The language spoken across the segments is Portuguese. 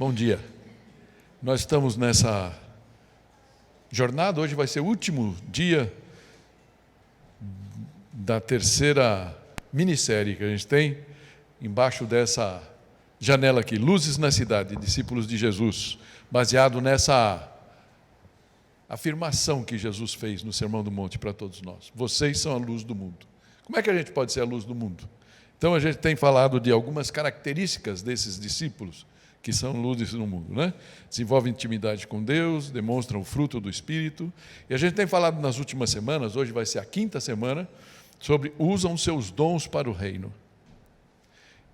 Bom dia. Nós estamos nessa jornada, hoje vai ser o último dia da terceira minissérie que a gente tem, embaixo dessa janela aqui, Luzes na Cidade, Discípulos de Jesus, baseado nessa afirmação que Jesus fez no Sermão do Monte para todos nós. Vocês são a luz do mundo. Como é que a gente pode ser a luz do mundo? Então a gente tem falado de algumas características desses discípulos, que são luzes no mundo, né? Desenvolvem intimidade com Deus, demonstram o fruto do Espírito. E a gente tem falado nas últimas semanas, hoje vai ser a 5ª semana, sobre usam seus dons para o reino.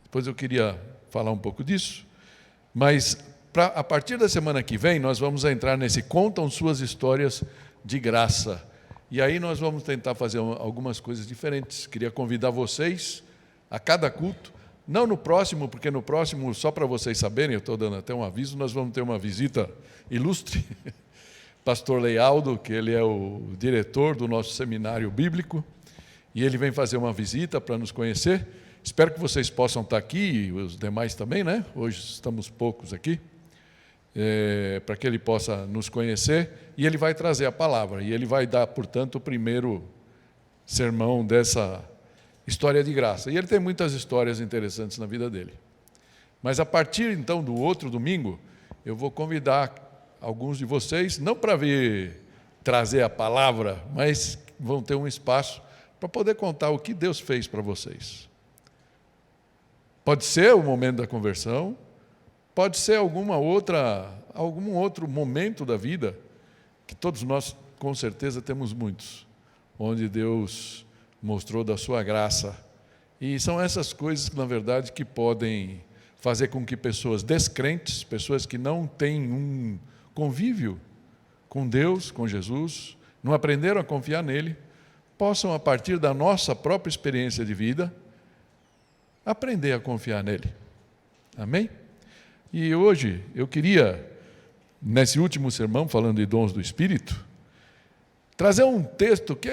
Depois eu queria falar um pouco disso, mas a partir da semana que vem nós vamos entrar nesse contam suas histórias de graça. E aí nós vamos tentar fazer algumas coisas diferentes. Queria convidar vocês a cada culto, não no próximo, porque no próximo, só para vocês saberem, eu estou dando até um aviso, nós vamos ter uma visita ilustre, pastor Lealdo, que ele é o diretor do nosso seminário bíblico, e ele vem fazer uma visita para nos conhecer. Espero que vocês possam estar aqui, e os demais também, né? Hoje estamos poucos aqui, para que ele possa nos conhecer, e ele vai trazer a palavra, e ele vai dar, portanto, o primeiro sermão dessa história de graça. E ele tem muitas histórias interessantes na vida dele. Mas a partir, então, do outro domingo, eu vou convidar alguns de vocês, não para vir trazer a palavra, mas vão ter um espaço para poder contar o que Deus fez para vocês. Pode ser o momento da conversão, pode ser algum outro momento da vida, que todos nós, com certeza, temos muitos, onde Deus mostrou da sua graça. E são essas coisas, na verdade, que podem fazer com que pessoas descrentes, pessoas que não têm um convívio com Deus, com Jesus, não aprenderam a confiar nele, possam, a partir da nossa própria experiência de vida, aprender a confiar nele. Amém? E hoje eu queria, nesse último sermão, falando de dons do Espírito, trazer um texto que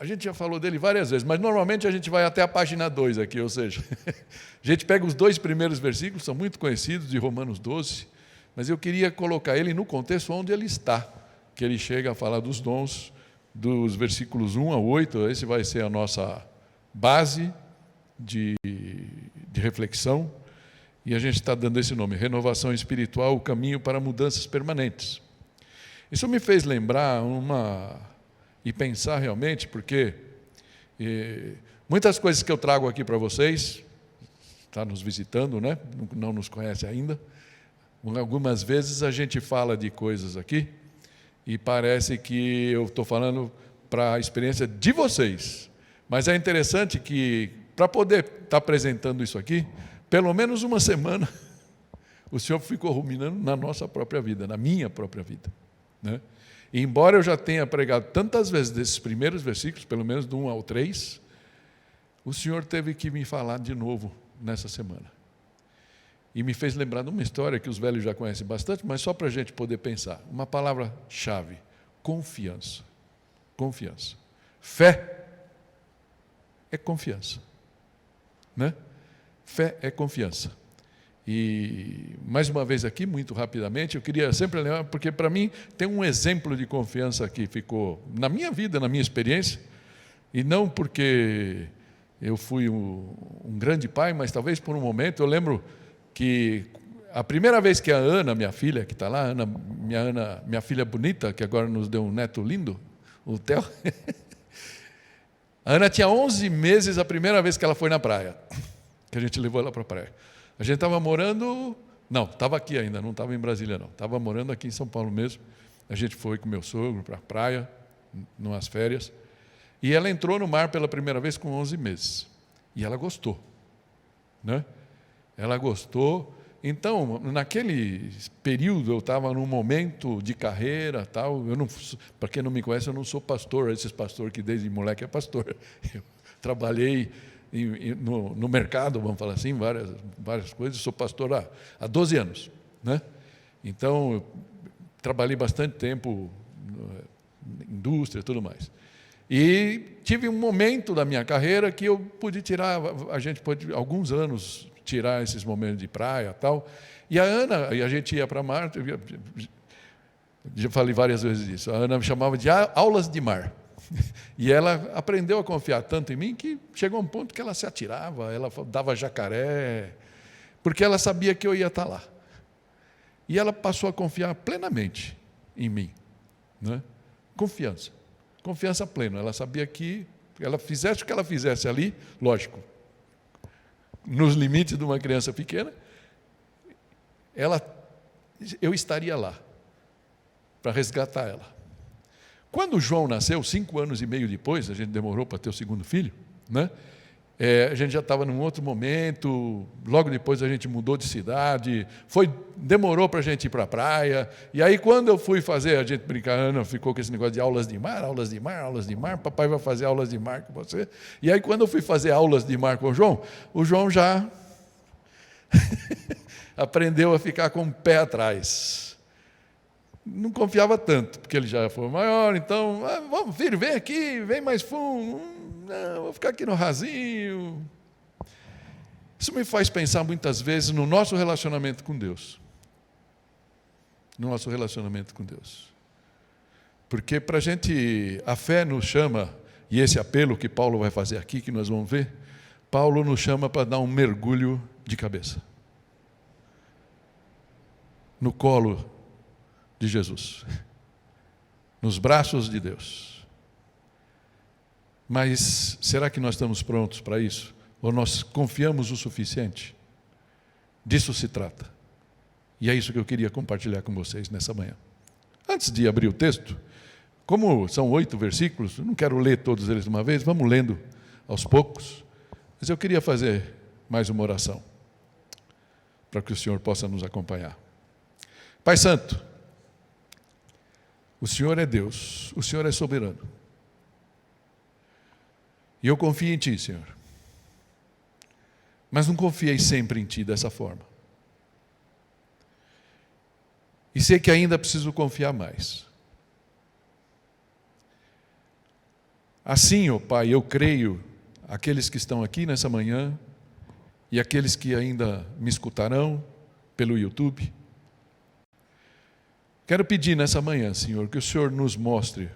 a gente já falou dele várias vezes, mas normalmente a gente vai até a página 2 aqui, ou seja, a gente pega os 2 primeiros versículos, são muito conhecidos, de Romanos 12, mas eu queria colocar ele no contexto onde ele está, que ele chega a falar dos dons, dos versículos 1 a 8, esse vai ser a nossa base de reflexão, e a gente está dando esse nome, Renovação Espiritual, o caminho para mudanças permanentes. Isso me fez lembrar e pensar realmente, porque muitas coisas que eu trago aqui para vocês, está nos visitando, né? Não nos conhece ainda, algumas vezes a gente fala de coisas aqui, e parece que eu estou falando para a experiência de vocês, mas é interessante que, para poder estar apresentando isso aqui, pelo menos uma semana, o Senhor ficou ruminando na nossa própria vida, na minha própria vida, né? E embora eu já tenha pregado tantas vezes desses primeiros versículos, pelo menos do 1 ao 3, o Senhor teve que me falar de novo nessa semana. E me fez lembrar de uma história que os velhos já conhecem bastante, mas só para a gente poder pensar. Uma palavra-chave: confiança. Confiança. Fé é confiança, né? Fé é confiança. E, mais uma vez aqui, muito rapidamente, eu queria sempre lembrar, porque para mim tem um exemplo de confiança que ficou na minha vida, na minha experiência, e não porque eu fui um grande pai, mas talvez por um momento. Eu lembro que a primeira vez que a Ana, minha filha, que está lá, minha filha bonita, que agora nos deu um neto lindo, o Theo, a Ana tinha 11 meses a primeira vez que ela foi na praia, que a gente levou ela para a praia. A gente estava morando, não, estava aqui ainda, não estava em Brasília não, estava morando aqui em São Paulo mesmo. A gente foi com meu sogro para a praia, numas férias, e ela entrou no mar pela primeira vez com 11 meses, e ela gostou, né? Ela gostou. Então, naquele período, eu estava num momento de carreira, tal. Para quem não me conhece, eu não sou pastor, esses pastores que desde moleque é pastor. Eu trabalhei no mercado, vamos falar assim, várias coisas. Sou pastor há 12 anos, né? Então, eu trabalhei bastante tempo na indústria e tudo mais. E tive um momento da minha carreira que eu pude tirar, a gente pôde, alguns anos, tirar esses momentos de praia e tal. E a Ana, e a gente ia para mar, já falei várias vezes disso, a Ana me chamava de aulas de mar. E ela aprendeu a confiar tanto em mim que chegou a um ponto que ela se atirava, ela dava jacaré, porque ela sabia que eu ia estar lá. E ela passou a confiar plenamente em mim. Né? Confiança plena. Ela sabia que ela fizesse o que ela fizesse ali, lógico, nos limites de uma criança pequena, eu estaria lá para resgatar ela. Quando o João nasceu, 5 anos e meio depois, a gente demorou para ter o segundo filho, né? A gente já estava num outro momento, logo depois a gente mudou de cidade, demorou para a gente ir para a praia, e aí quando eu fui fazer, a gente brincando, ficou com esse negócio de aulas de mar, papai vai fazer aulas de mar com você, e aí quando eu fui fazer aulas de mar com o João já aprendeu a ficar com o pé atrás. Não confiava tanto, porque ele já foi maior, então, vamos, filho, vem aqui, vem mais fundo, não, vou ficar aqui no rasinho. Isso me faz pensar muitas vezes no nosso relacionamento com Deus. No nosso relacionamento com Deus. Porque para a gente, a fé nos chama, e esse apelo que Paulo vai fazer aqui, que nós vamos ver, Paulo nos chama para dar um mergulho de cabeça. No colo de Jesus, nos braços de Deus. Mas será que nós estamos prontos para isso? Ou nós confiamos o suficiente? Disso se trata. E é isso que eu queria compartilhar com vocês nessa manhã. Antes de abrir o texto, como são 8 versículos, eu não quero ler todos eles de uma vez, vamos lendo aos poucos, mas eu queria fazer mais uma oração, para que o Senhor possa nos acompanhar. Pai Santo, o Senhor é Deus, o Senhor é soberano. E eu confio em Ti, Senhor. Mas não confiei sempre em Ti dessa forma. E sei que ainda preciso confiar mais. Assim, ó Pai, eu creio, aqueles que estão aqui nessa manhã, e aqueles que ainda me escutarão pelo YouTube, quero pedir nessa manhã, Senhor, que o Senhor nos mostre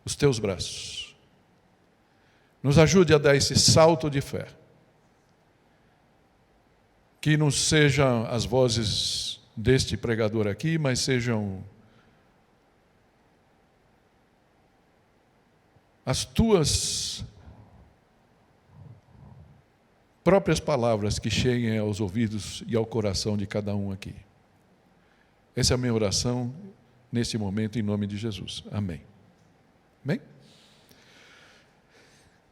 os Teus braços. Nos ajude a dar esse salto de fé. Que não sejam as vozes deste pregador aqui, mas sejam as Tuas próprias palavras que cheguem aos ouvidos e ao coração de cada um aqui. Essa é a minha oração nesse momento, em nome de Jesus. Amém. Amém?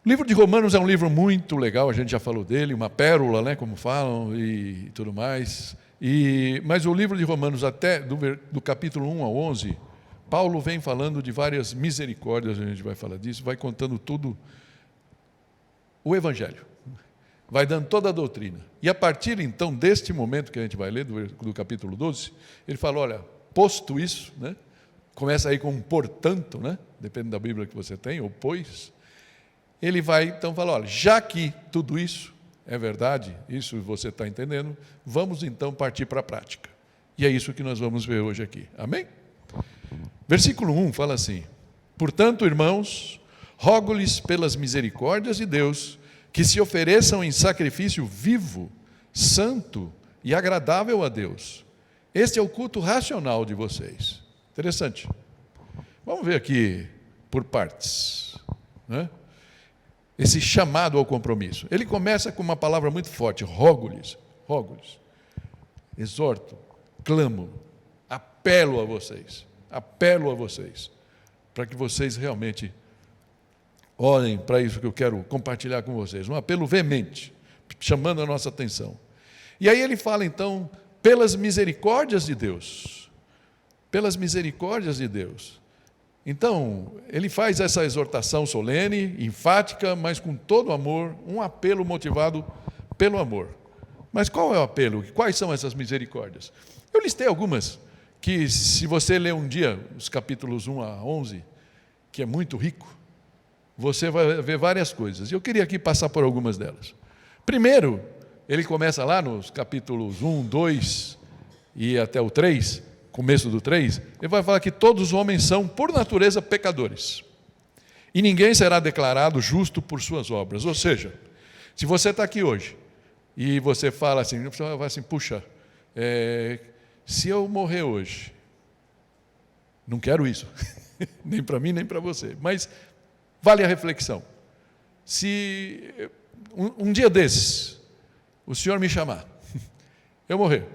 O livro de Romanos é um livro muito legal, a gente já falou dele, uma pérola, né, como falam, e tudo mais. Mas o livro de Romanos, até do capítulo 1 ao 11, Paulo vem falando de várias misericórdias, a gente vai falar disso, vai contando tudo o Evangelho. Vai dando toda a doutrina. E a partir, então, deste momento que a gente vai ler, do capítulo 12, ele fala, olha, posto isso, né? Começa aí com um portanto, né? Depende da Bíblia que você tem, ou pois. Ele vai, então, falar, olha, já que tudo isso é verdade, isso você está entendendo, vamos, então, partir para a prática. E é isso que nós vamos ver hoje aqui. Amém? Versículo 1 fala assim, portanto, irmãos, rogo-lhes pelas misericórdias de Deus, que se ofereçam em sacrifício vivo, santo e agradável a Deus. Este é o culto racional de vocês. Interessante. Vamos ver aqui por partes, né? Esse chamado ao compromisso. Ele começa com uma palavra muito forte, rogo-lhes, exorto, clamo, apelo a vocês, para que vocês realmente olhem para isso que eu quero compartilhar com vocês, um apelo veemente, chamando a nossa atenção. E aí ele fala então, pelas misericórdias de Deus, Então, ele faz essa exortação solene, enfática, mas com todo amor, um apelo motivado pelo amor. Mas qual é o apelo? Quais são essas misericórdias? Eu listei algumas, que se você ler um dia, os capítulos 1 a 11, que é muito rico, você vai ver várias coisas. E eu queria aqui passar por algumas delas. Primeiro, ele começa lá nos capítulos 1, 2, e até o 3, começo do 3, ele vai falar que todos os homens são, por natureza, pecadores. E ninguém será declarado justo por suas obras. Ou seja, se você está aqui hoje e você fala assim, puxa, se eu morrer hoje, não quero isso, nem para mim, nem para você, mas vale a reflexão. Se um dia desses, o Senhor me chamar, eu morrer,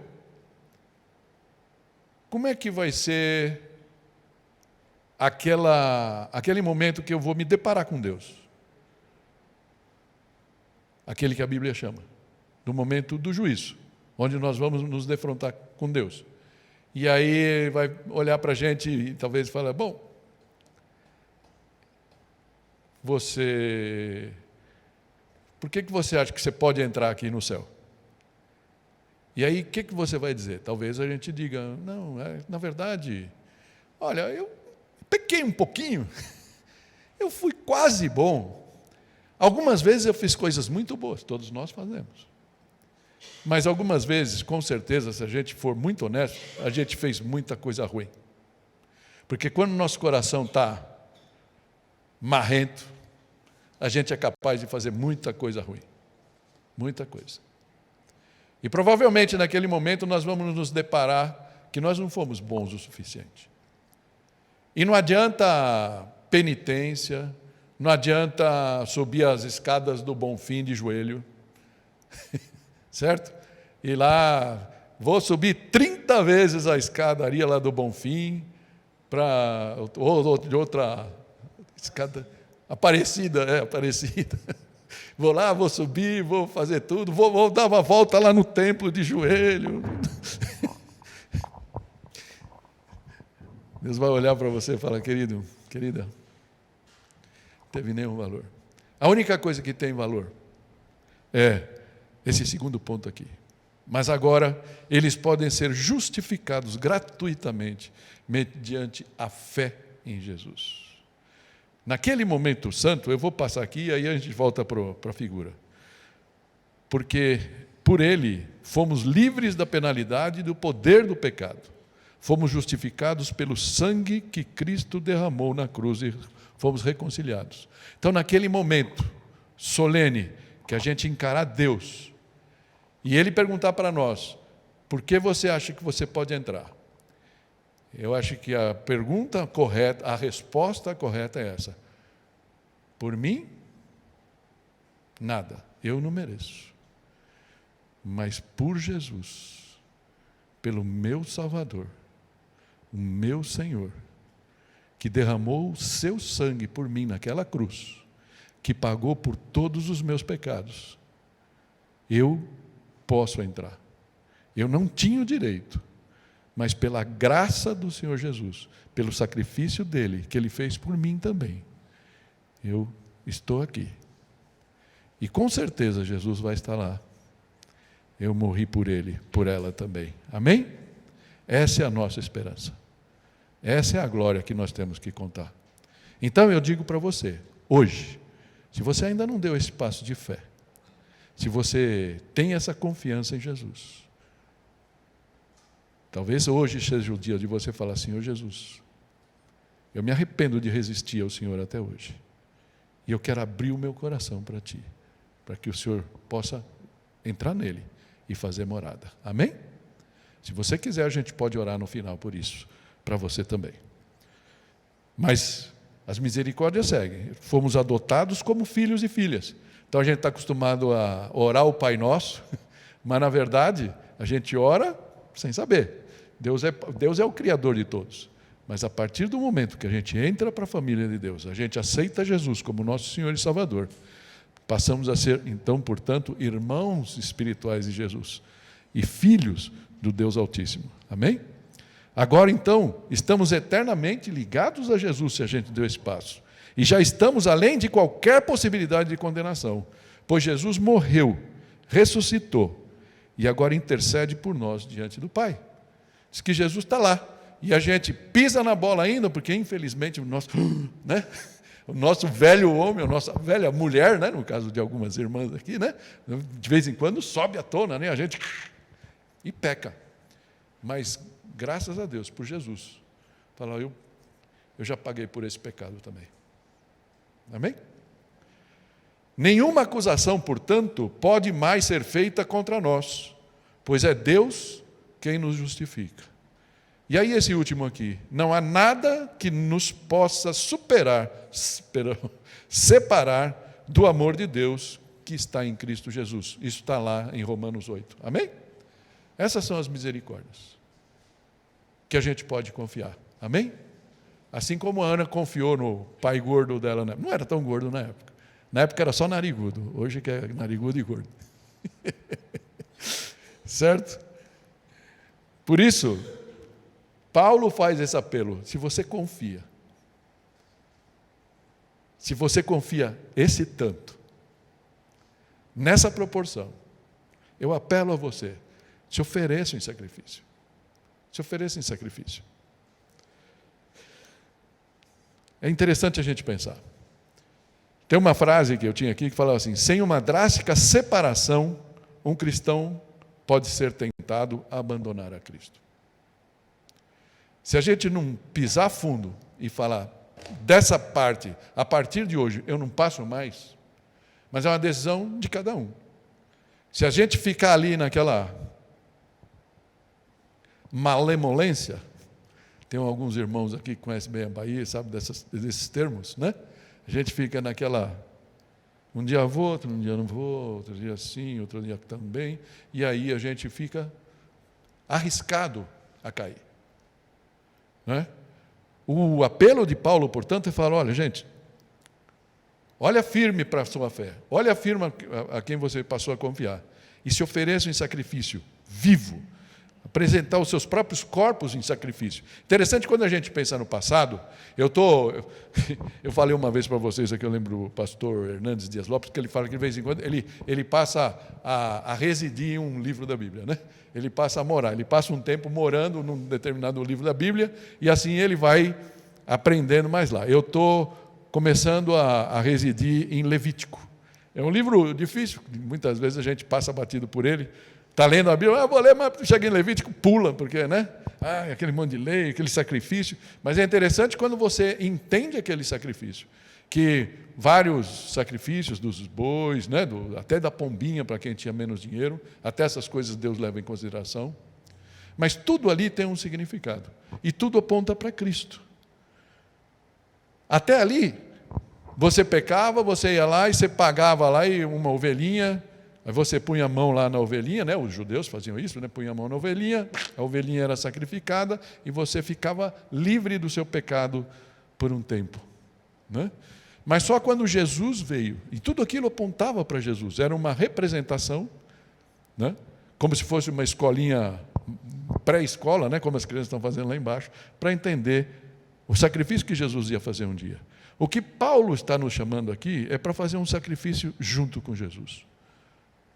como é que vai ser aquele momento que eu vou me deparar com Deus? Aquele que a Bíblia chama, do momento do juízo, onde nós vamos nos defrontar com Deus. E aí ele vai olhar para a gente e talvez falar, bom, por que você acha que você pode entrar aqui no céu? E aí, o que você vai dizer? Talvez a gente diga, não, na verdade, olha, eu pequei um pouquinho, eu fui quase bom. Algumas vezes eu fiz coisas muito boas, todos nós fazemos. Mas algumas vezes, com certeza, se a gente for muito honesto, a gente fez muita coisa ruim. Porque quando o nosso coração está marrento, a gente é capaz de fazer muita coisa ruim. Muita coisa. E provavelmente naquele momento nós vamos nos deparar que nós não fomos bons o suficiente. E não adianta penitência, não adianta subir as escadas do Bonfim de joelho, certo? E lá, vou subir 30 vezes a escadaria lá do Bonfim, para outra escada, Aparecida. Vou lá, vou subir, vou fazer tudo, vou dar uma volta lá no templo de joelho. Deus vai olhar para você e falar, querida, não teve nenhum valor. A única coisa que tem valor é esse segundo ponto aqui. Mas agora, eles podem ser justificados gratuitamente mediante a fé em Jesus. Naquele momento santo, eu vou passar aqui e aí a gente volta para a figura. Porque por ele fomos livres da penalidade e do poder do pecado. Fomos justificados pelo sangue que Cristo derramou na cruz e fomos reconciliados. Então, naquele momento solene, que a gente encarar Deus, e Ele perguntar para nós, por que você acha que você pode entrar? Eu acho que a pergunta correta, a resposta correta é essa. Por mim, nada, eu não mereço. Mas por Jesus, pelo meu Salvador, o meu Senhor, que derramou o seu sangue por mim naquela cruz, que pagou por todos os meus pecados, eu posso entrar. Eu não tinha o direito, mas pela graça do Senhor Jesus, pelo sacrifício dele, que ele fez por mim também, eu estou aqui. E com certeza Jesus vai estar lá. Eu morri por ele, por ela também. Amém? Essa é a nossa esperança. Essa é a glória que nós temos que contar. Então eu digo para você, hoje, se você ainda não deu esse passo de fé, se você tem essa confiança em Jesus, talvez hoje seja o dia de você falar, Senhor Jesus, eu me arrependo de resistir ao Senhor até hoje. E eu quero abrir o meu coração para Ti, para que o Senhor possa entrar nele e fazer morada. Amém? Se você quiser, a gente pode orar no final por isso, para você também. Mas as misericórdias seguem. Fomos adotados como filhos e filhas. Então a gente está acostumado a orar o Pai Nosso, mas na verdade a gente ora sem saber. Deus é o Criador de todos. Mas a partir do momento que a gente entra para a família de Deus, a gente aceita Jesus como nosso Senhor e Salvador, passamos a ser, então, portanto, irmãos espirituais de Jesus e filhos do Deus Altíssimo. Amém? Agora, então, estamos eternamente ligados a Jesus se a gente deu esse passo. E já estamos além de qualquer possibilidade de condenação, pois Jesus morreu, ressuscitou e agora intercede por nós diante do Pai. Diz que Jesus está lá. E a gente pisa na bola ainda, porque infelizmente o nosso velho homem, a nossa velha mulher, no caso de algumas irmãs aqui, de vez em quando sobe à tona, a gente e peca. Mas, graças a Deus, por Jesus. Fala, eu já paguei por esse pecado também. Amém? Nenhuma acusação, portanto, pode mais ser feita contra nós, pois é Deus quem nos justifica. E aí esse último aqui, não há nada que nos possa separar do amor de Deus que está em Cristo Jesus. Isso está lá em Romanos 8. Amém? Essas são as misericórdias que a gente pode confiar. Amém? Assim como a Ana confiou no pai gordo dela, não era tão gordo na época. Na época era só narigudo, hoje que é narigudo e gordo. Certo? Por isso, Paulo faz esse apelo. Se você confia esse tanto, nessa proporção, eu apelo a você, se ofereça em sacrifício. Se ofereça em sacrifício. É interessante a gente pensar. Tem uma frase que eu tinha aqui que falava assim: sem uma drástica separação, um cristão pode ser tentado a abandonar a Cristo. Se a gente não pisar fundo e falar, dessa parte, a partir de hoje, eu não passo mais, mas é uma decisão de cada um. Se a gente ficar ali naquela malemolência, tem alguns irmãos aqui que conhecem bem a Bahia, sabem desses termos, né? A gente fica naquela, um dia vou, outro dia não vou, outro dia sim, outro dia também, e aí a gente fica arriscado a cair. Né? O apelo de Paulo, portanto, é falar, olha, gente, olha firme para a sua fé, olha firme a quem você passou a confiar, e se ofereça em sacrifício vivo, apresentar os seus próprios corpos em sacrifício. Interessante, quando a gente pensa no passado, eu falei uma vez para vocês aqui, eu lembro do pastor Hernandes Dias Lopes, que ele fala que de vez em quando ele passa a residir em um livro da Bíblia, né? Ele passa a morar, ele passa um tempo morando num determinado livro da Bíblia, e assim ele vai aprendendo mais lá. Eu estou começando a residir em Levítico. É um livro difícil, muitas vezes a gente passa batido por ele. Está lendo a Bíblia, vou ler, mas chega em Levítico, pula, porque, né? Aquele monte de lei, aquele sacrifício. Mas é interessante quando você entende aquele sacrifício, que vários sacrifícios dos bois, né? Até da pombinha, para quem tinha menos dinheiro, até essas coisas Deus leva em consideração. Mas tudo ali tem um significado. E tudo aponta para Cristo. Até ali, você pecava, você ia lá e você pagava lá e uma ovelhinha. Aí você punha a mão lá na ovelhinha, né? Os judeus faziam isso, né? Punha a mão na ovelhinha, a ovelhinha era sacrificada e você ficava livre do seu pecado por um tempo. Né? Mas só quando Jesus veio, e tudo aquilo apontava para Jesus, era uma representação, né? Como se fosse uma escolinha, pré-escola, né? Como as crianças estão fazendo lá embaixo, para entender o sacrifício que Jesus ia fazer um dia. O que Paulo está nos chamando aqui é para fazer um sacrifício junto com Jesus.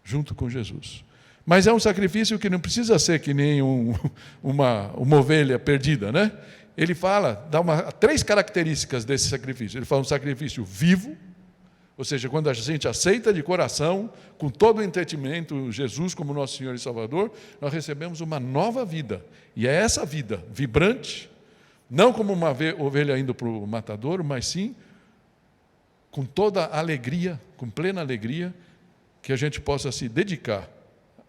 Junto com Jesus. Mas é um sacrifício que não precisa ser que nem uma ovelha perdida, né? Ele fala, dá 3 características desse sacrifício. Ele fala um sacrifício vivo, ou seja, quando a gente aceita de coração, com todo o entendimento, Jesus como nosso Senhor e Salvador, nós recebemos uma nova vida. E é essa vida vibrante, não como uma ovelha indo para o matadouro, mas sim com toda a alegria, com plena alegria, que a gente possa se dedicar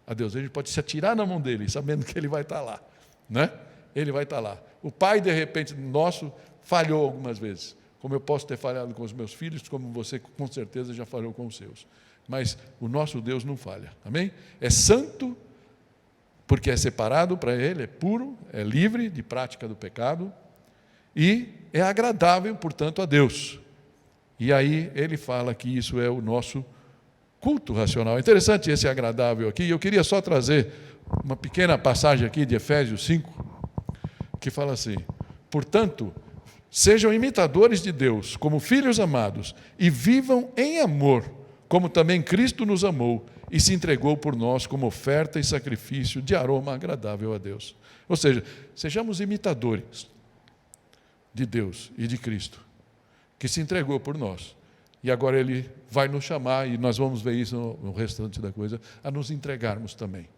a Deus. A gente pode se atirar na mão dele, sabendo que ele vai estar lá. Né? Ele vai estar lá. O pai, de repente, nosso, falhou algumas vezes. Como eu posso ter falhado com os meus filhos, como você, com certeza, já falhou com os seus. Mas o nosso Deus não falha. Amém? É santo, porque é separado para ele, é puro, é livre de prática do pecado, e é agradável, portanto, a Deus. E aí ele fala que isso é o nosso culto racional. Interessante esse agradável aqui. Eu queria só trazer uma pequena passagem aqui de Efésios 5, que fala assim: portanto, sejam imitadores de Deus, como filhos amados, e vivam em amor, como também Cristo nos amou e se entregou por nós como oferta e sacrifício de aroma agradável a Deus. Ou seja, sejamos imitadores de Deus e de Cristo, que se entregou por nós. E agora Ele vai nos chamar, e nós vamos ver isso no restante da coisa, a nos entregarmos também,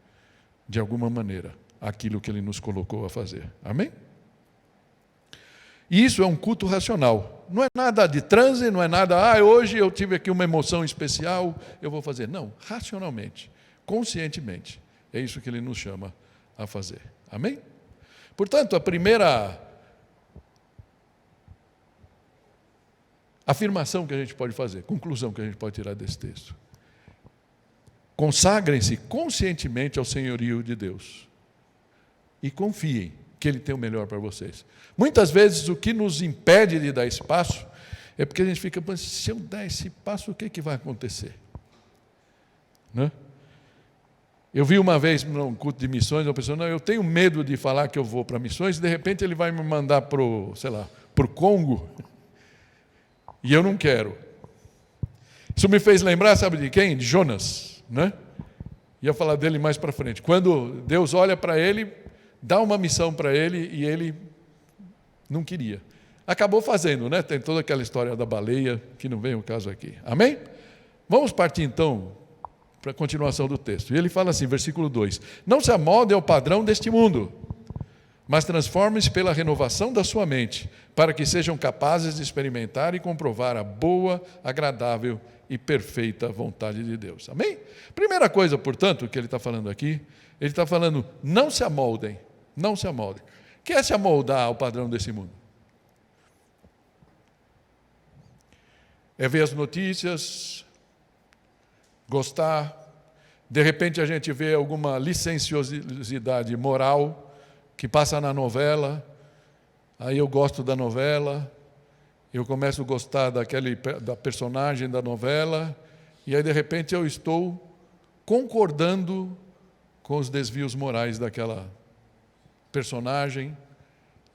de alguma maneira, aquilo que Ele nos colocou a fazer. Amém? E isso é um culto racional. Não é nada de transe, não é nada, hoje eu tive aqui uma emoção especial, eu vou fazer. Não, racionalmente, conscientemente. É isso que Ele nos chama a fazer. Amém? Portanto, a primeira afirmação que a gente pode fazer, conclusão que a gente pode tirar desse texto: consagrem-se conscientemente ao senhorio de Deus e confiem que Ele tem o melhor para vocês. Muitas vezes o que nos impede de dar esse passo é porque a gente fica pensando, se eu der esse passo, o que vai acontecer? Né? Eu vi uma vez num culto de missões, uma pessoa, não, eu tenho medo de falar que eu vou para missões, e de repente ele vai me mandar para o Congo, e eu não quero. Isso me fez lembrar, sabe de quem? De Jonas, né? Ia falar dele mais para frente. Quando Deus olha para ele, dá uma missão para ele, e ele não queria. Acabou fazendo, né? Tem toda aquela história da baleia, que não vem o caso aqui. Amém? Vamos partir então para a continuação do texto. E ele fala assim, versículo 2: não se amoldem ao padrão deste mundo, mas transformem-se pela renovação da sua mente, para que sejam capazes de experimentar e comprovar a boa, agradável e perfeita vontade de Deus. Amém? Primeira coisa, portanto, que ele está falando aqui, ele está falando, não se amoldem, não se amoldem. O que é se amoldar ao padrão desse mundo? É ver as notícias, gostar, de repente a gente vê alguma licenciosidade moral que passa na novela, aí eu gosto da novela, eu começo a gostar da personagem da novela, e aí de repente eu estou concordando com os desvios morais daquela personagem,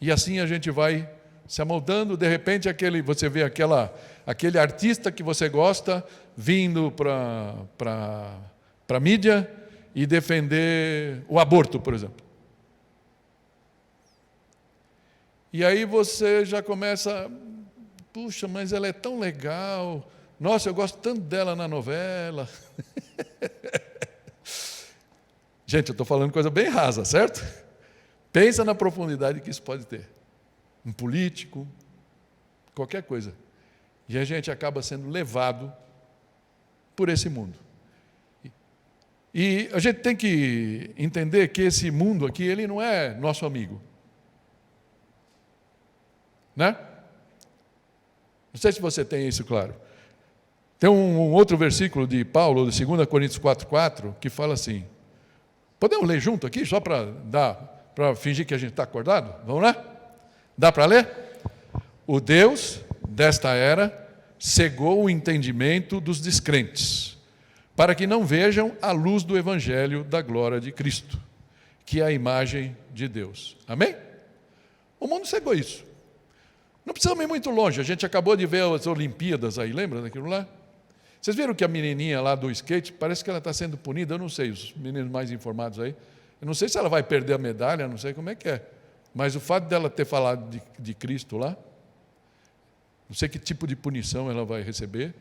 e assim a gente vai se amoldando. De repente você vê aquele artista que você gosta vindo para a mídia e defender o aborto, por exemplo. E aí você já começa, puxa, mas ela é tão legal, nossa, eu gosto tanto dela na novela. Gente, eu estou falando coisa bem rasa, certo? Pensa na profundidade que isso pode ter. Um político, qualquer coisa. E a gente acaba sendo levado por esse mundo. E a gente tem que entender que esse mundo aqui, ele não é nosso amigo. Né? Não sei se você tem isso claro. Tem um outro versículo de Paulo, de 2 Coríntios 4,4, que fala assim, podemos ler junto aqui, só para fingir que a gente está acordado? Vamos lá? Dá para ler? O Deus desta era cegou o entendimento dos descrentes, para que não vejam a luz do Evangelho da glória de Cristo, que é a imagem de Deus. Amém? O mundo cegou isso. Não precisamos ir muito longe, a gente acabou de ver as Olimpíadas aí, lembra daquilo lá? Vocês viram que a menininha lá do skate, parece que ela está sendo punida, eu não sei, os meninos mais informados aí, eu não sei se ela vai perder a medalha, não sei como é que é, mas o fato dela ter falado de Cristo lá, não sei que tipo de punição ela vai receber.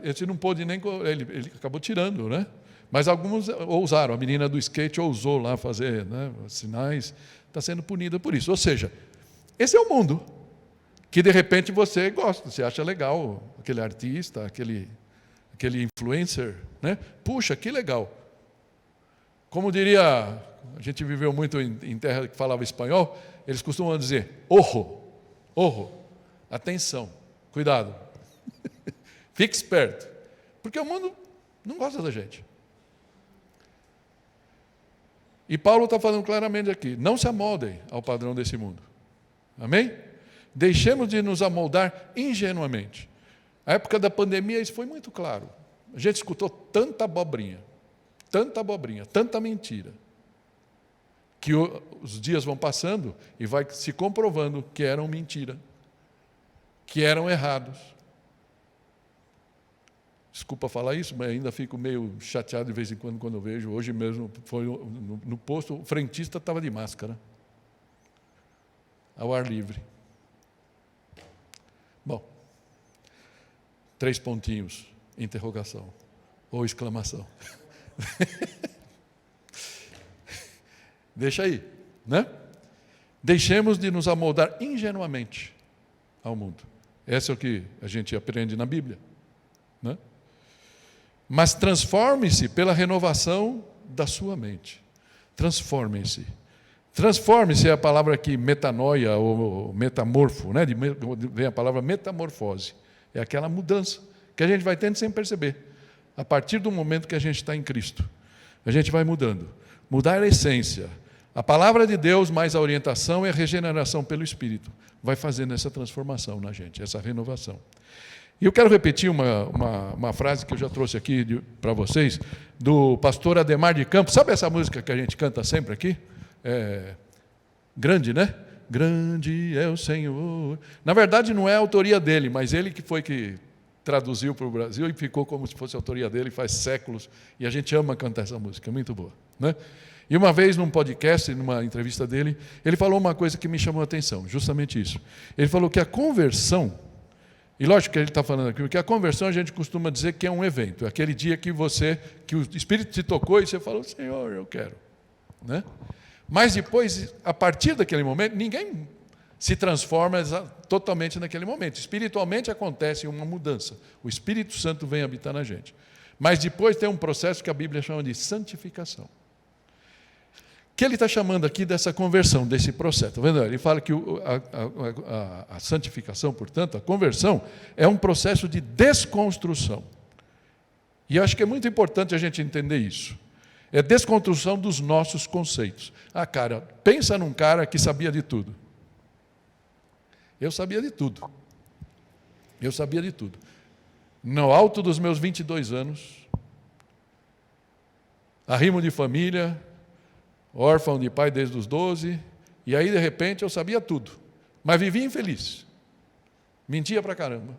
Esse não pôde nem, ele acabou tirando, né? Mas alguns ousaram, a menina do skate ousou lá fazer, né, sinais, está sendo punida por isso. Ou seja, esse é o mundo que de repente você gosta, você acha legal, aquele artista, aquele influencer, né? Puxa, que legal. Como diria, a gente viveu muito em terra que falava espanhol, eles costumam dizer, ojo, atenção, cuidado, fique esperto, porque o mundo não gosta da gente. E Paulo está falando claramente aqui, não se amoldem ao padrão desse mundo. Amém? Deixemos de nos amoldar ingenuamente. Na época da pandemia isso foi muito claro. A gente escutou tanta abobrinha, tanta mentira, que os dias vão passando e vai se comprovando que eram mentira, que eram errados. Desculpa falar isso, mas ainda fico meio chateado de vez em quando eu vejo. Hoje mesmo, foi no posto, o frentista estava de máscara, ao ar livre. Bom, 3 pontinhos, interrogação, ou exclamação. Deixa aí, né? Deixemos de nos amoldar ingenuamente ao mundo. Esse é o que a gente aprende na Bíblia, né? Mas transforme-se pela renovação da sua mente. Transforme-se. Transforme-se é a palavra aqui, metanoia ou metamorfo, né? Vem a palavra metamorfose. É aquela mudança que a gente vai tendo sem perceber. A partir do momento que a gente está em Cristo, a gente vai mudando. Mudar a essência. A palavra de Deus mais a orientação e a regeneração pelo Espírito vai fazendo essa transformação na gente, essa renovação. E eu quero repetir uma frase que eu já trouxe aqui para vocês, do pastor Ademar de Campos. Sabe essa música que a gente canta sempre aqui? Grande, né? Grande é o Senhor. Na verdade, não é a autoria dele, mas ele que foi que traduziu para o Brasil e ficou como se fosse a autoria dele faz séculos. E a gente ama cantar essa música, é muito boa, né? E uma vez, num podcast, numa entrevista dele, ele falou uma coisa que me chamou a atenção, justamente isso. Ele falou que a conversão, e lógico que ele está falando aqui, que a conversão a gente costuma dizer que é um evento, é aquele dia que o Espírito te tocou e você falou, Senhor, eu quero, né? Mas depois, a partir daquele momento, ninguém se transforma totalmente naquele momento. Espiritualmente acontece uma mudança. O Espírito Santo vem habitar na gente. Mas depois tem um processo que a Bíblia chama de santificação. Que ele está chamando aqui dessa conversão, desse processo. Tá vendo? Ele fala que a santificação, portanto, a conversão, é um processo de desconstrução. E eu acho que é muito importante a gente entender isso. É desconstrução dos nossos conceitos. Cara, pensa num cara que sabia de tudo. Eu sabia de tudo. Eu sabia de tudo. No alto dos meus 22 anos, arrimo de família, órfão de pai desde os 12, e aí, de repente, eu sabia tudo. Mas vivia infeliz. Mentia pra caramba,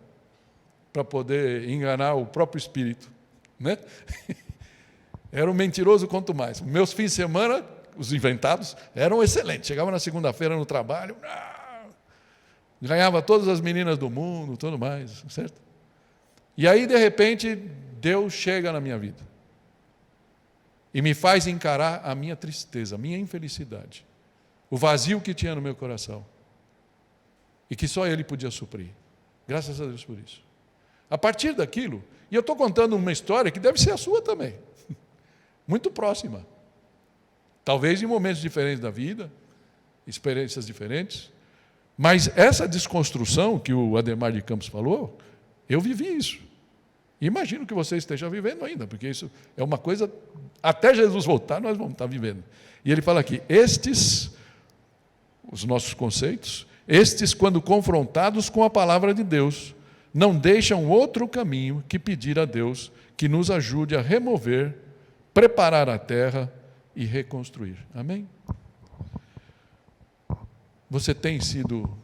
para poder enganar o próprio espírito, né? Era um mentiroso quanto mais. Meus fins de semana, os inventados, eram excelentes. Chegava na segunda-feira no trabalho, ganhava todas as meninas do mundo, tudo mais, certo? E aí, de repente, Deus chega na minha vida e me faz encarar a minha tristeza, a minha infelicidade, o vazio que tinha no meu coração e que só Ele podia suprir. Graças a Deus por isso. A partir daquilo, e eu estou contando uma história que deve ser a sua também, muito próxima. Talvez em momentos diferentes da vida, experiências diferentes, mas essa desconstrução que o Ademar de Campos falou, eu vivi isso. E imagino que você esteja vivendo ainda, porque isso é uma coisa, até Jesus voltar, nós vamos estar vivendo. E ele fala aqui, os nossos conceitos, quando confrontados com a palavra de Deus, não deixam outro caminho que pedir a Deus que nos ajude a remover, preparar a terra e reconstruir. Amém? Você tem sido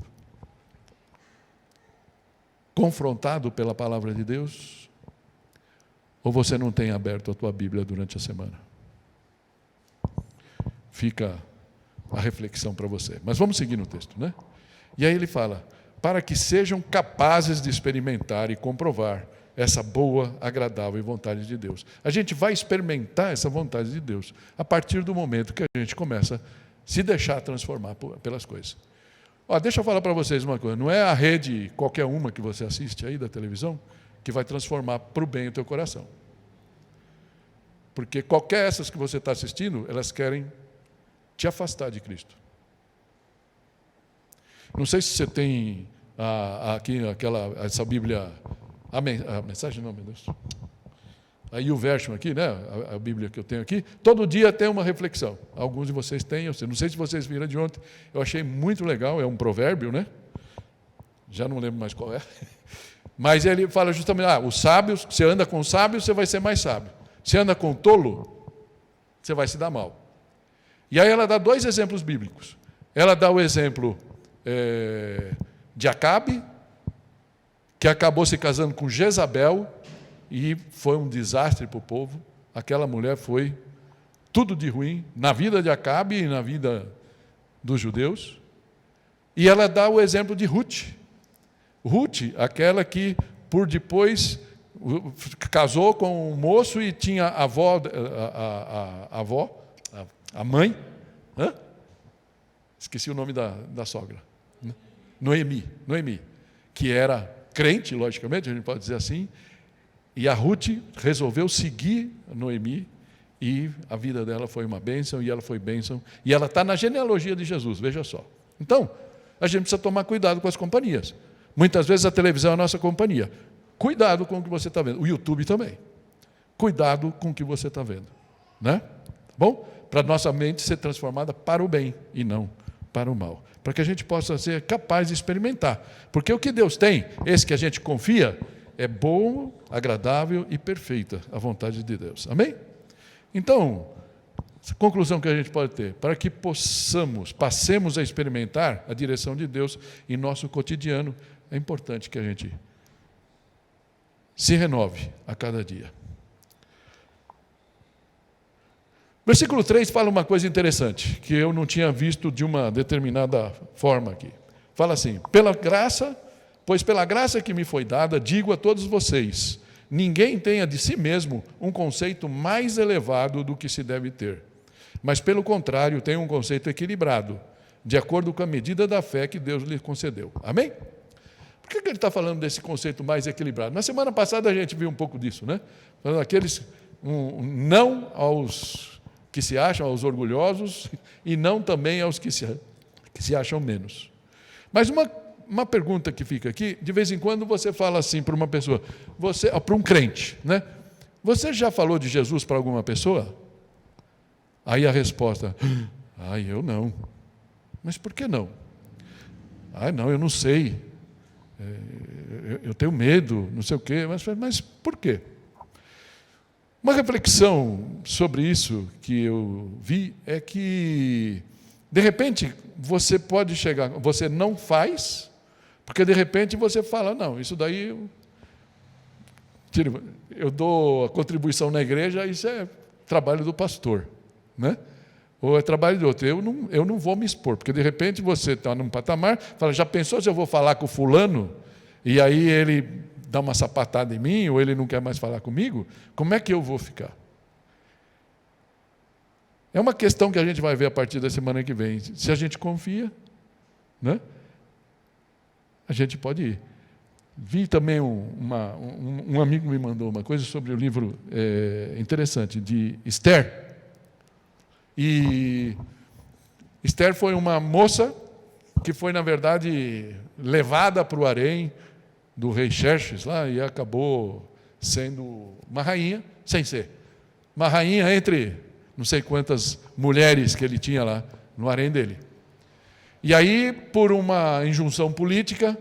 confrontado pela palavra de Deus? Ou você não tem aberto a tua Bíblia durante a semana? Fica a reflexão para você. Mas vamos seguir no texto, né? E aí ele fala, para que sejam capazes de experimentar e comprovar essa boa, agradável vontade de Deus. A gente vai experimentar essa vontade de Deus a partir do momento que a gente começa a se deixar transformar pelas coisas. Deixa eu falar para vocês uma coisa, não é a rede, qualquer uma que você assiste aí da televisão, que vai transformar para o bem o teu coração. Porque qualquer essas que você está assistindo, elas querem te afastar de Cristo. Não sei se você tem aqui essa Bíblia, a mensagem não, meu Deus. Aí o verso aqui, né? A Bíblia que eu tenho aqui, todo dia tem uma reflexão. Alguns de vocês têm, eu não sei se vocês viram de ontem, eu achei muito legal, é um provérbio, né? Já não lembro mais qual é. Mas ele fala justamente, os sábios, você anda com sábios, você vai ser mais sábio. Você anda com tolo, você vai se dar mal. E aí ela dá dois exemplos bíblicos. Ela dá o exemplo de Acabe, que acabou se casando com Jezabel, e foi um desastre para o povo. Aquela mulher foi tudo de ruim, na vida de Acabe e na vida dos judeus. E ela dá o exemplo de Ruth. Ruth, aquela que por depois casou com um moço e tinha a avó, a mãe, esqueci o nome da sogra, Noemi, que era crente, logicamente, a gente pode dizer assim, e a Ruth resolveu seguir a Noemi, e a vida dela foi uma bênção, e ela foi bênção, e ela está na genealogia de Jesus, veja só. Então, a gente precisa tomar cuidado com as companhias. Muitas vezes a televisão é a nossa companhia. Cuidado com o que você está vendo. O YouTube também. Cuidado com o que você está vendo. Né? Bom? Para a nossa mente ser transformada para o bem e não para o mal. Para que a gente possa ser capaz de experimentar. Porque o que Deus tem, esse que a gente confia, é bom, agradável e perfeita a vontade de Deus. Amém? Então, essa conclusão que a gente pode ter, para que passemos a experimentar a direção de Deus em nosso cotidiano, é importante que a gente se renove a cada dia. Versículo 3 fala uma coisa interessante, que eu não tinha visto de uma determinada forma aqui. Fala assim: pois pela graça que me foi dada, digo a todos vocês, ninguém tenha de si mesmo um conceito mais elevado do que se deve ter, mas pelo contrário, tenha um conceito equilibrado, de acordo com a medida da fé que Deus lhe concedeu. Amém? Por que ele está falando desse conceito mais equilibrado? Na semana passada a gente viu um pouco disso, né? Falando aqueles não aos que se acham, aos orgulhosos, e não também aos que se acham menos. Mas uma pergunta que fica aqui, de vez em quando você fala assim para uma pessoa, para um crente, né? Você já falou de Jesus para alguma pessoa? Aí a resposta, eu não. Mas por que não? Não, eu não sei. Eu tenho medo, não sei o quê, mas por quê? Uma reflexão sobre isso que eu vi é que, de repente, você pode chegar, você não faz, porque de repente você fala, não, isso daí eu dou a contribuição na igreja, isso é trabalho do pastor, né? Ou é trabalho de outro. Eu não vou me expor, porque de repente você está num patamar, fala, já pensou se eu vou falar com o fulano, e aí ele dá uma sapatada em mim, ou ele não quer mais falar comigo? Como é que eu vou ficar? É uma questão que a gente vai ver a partir da semana que vem. Se a gente confia, né? A gente pode ir. Vi também um amigo me mandou uma coisa sobre o livro interessante, de Esther. E Esther foi uma moça que foi, na verdade, levada para o harém do rei Xerxes lá, e acabou sendo uma rainha, sem ser. Uma rainha entre não sei quantas mulheres que ele tinha lá no harém dele. E aí, por uma injunção política,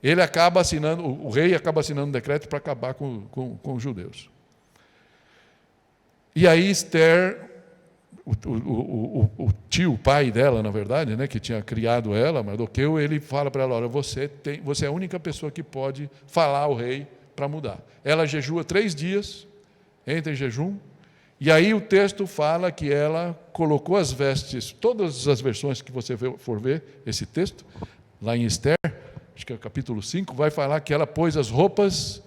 o rei acaba assinando um decreto para acabar com os judeus. E aí Esther, o pai dela, na verdade, né, que tinha criado ela, Mardoqueu, ele fala para ela, olha, você é a única pessoa que pode falar ao rei para mudar. Ela jejua 3 dias, entra em jejum, e aí o texto fala que ela colocou as vestes, todas as versões que você for ver esse texto, lá em Esther, acho que é o capítulo 5, vai falar que ela pôs as roupas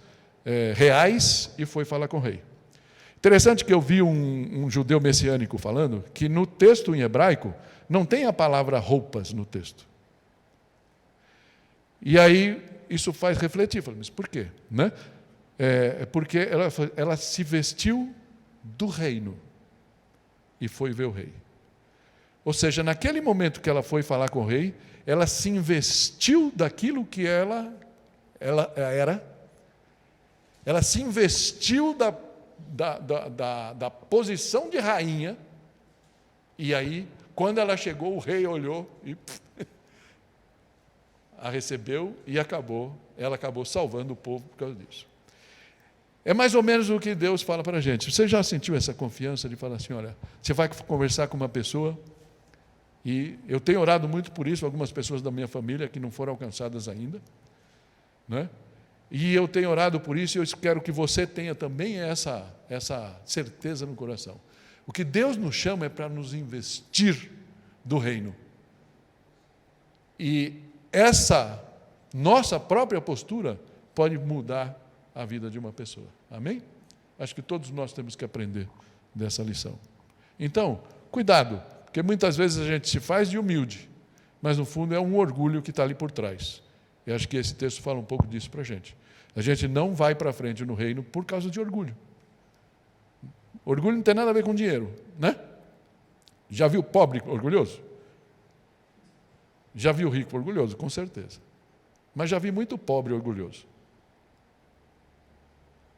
reais e foi falar com o rei. Interessante que eu vi um judeu messiânico falando que no texto em hebraico não tem a palavra roupas no texto. E aí isso faz refletir, mas por quê? Né? Porque ela se vestiu do reino e foi ver o rei. Ou seja, naquele momento que ela foi falar com o rei, ela se investiu daquilo que ela era, ela se investiu da posição de rainha, e aí, quando ela chegou, o rei olhou e a recebeu e ela acabou salvando o povo por causa disso. É mais ou menos o que Deus fala para a gente. Você já sentiu essa confiança de falar assim, olha, você vai conversar com uma pessoa, e eu tenho orado muito por isso, algumas pessoas da minha família que não foram alcançadas ainda, né? E eu tenho orado por isso, e eu quero que você tenha também essa certeza no coração. O que Deus nos chama é para nos investir do reino. E essa nossa própria postura pode mudar a vida de uma pessoa. Amém? Acho que todos nós temos que aprender dessa lição. Então, cuidado, porque muitas vezes a gente se faz de humilde, mas no fundo é um orgulho que está ali por trás. E acho que esse texto fala um pouco disso para a gente. A gente não vai para frente no reino por causa de orgulho. Orgulho não tem nada a ver com dinheiro, né? Já viu pobre orgulhoso? Já viu rico orgulhoso? Com certeza. Mas já vi muito pobre orgulhoso.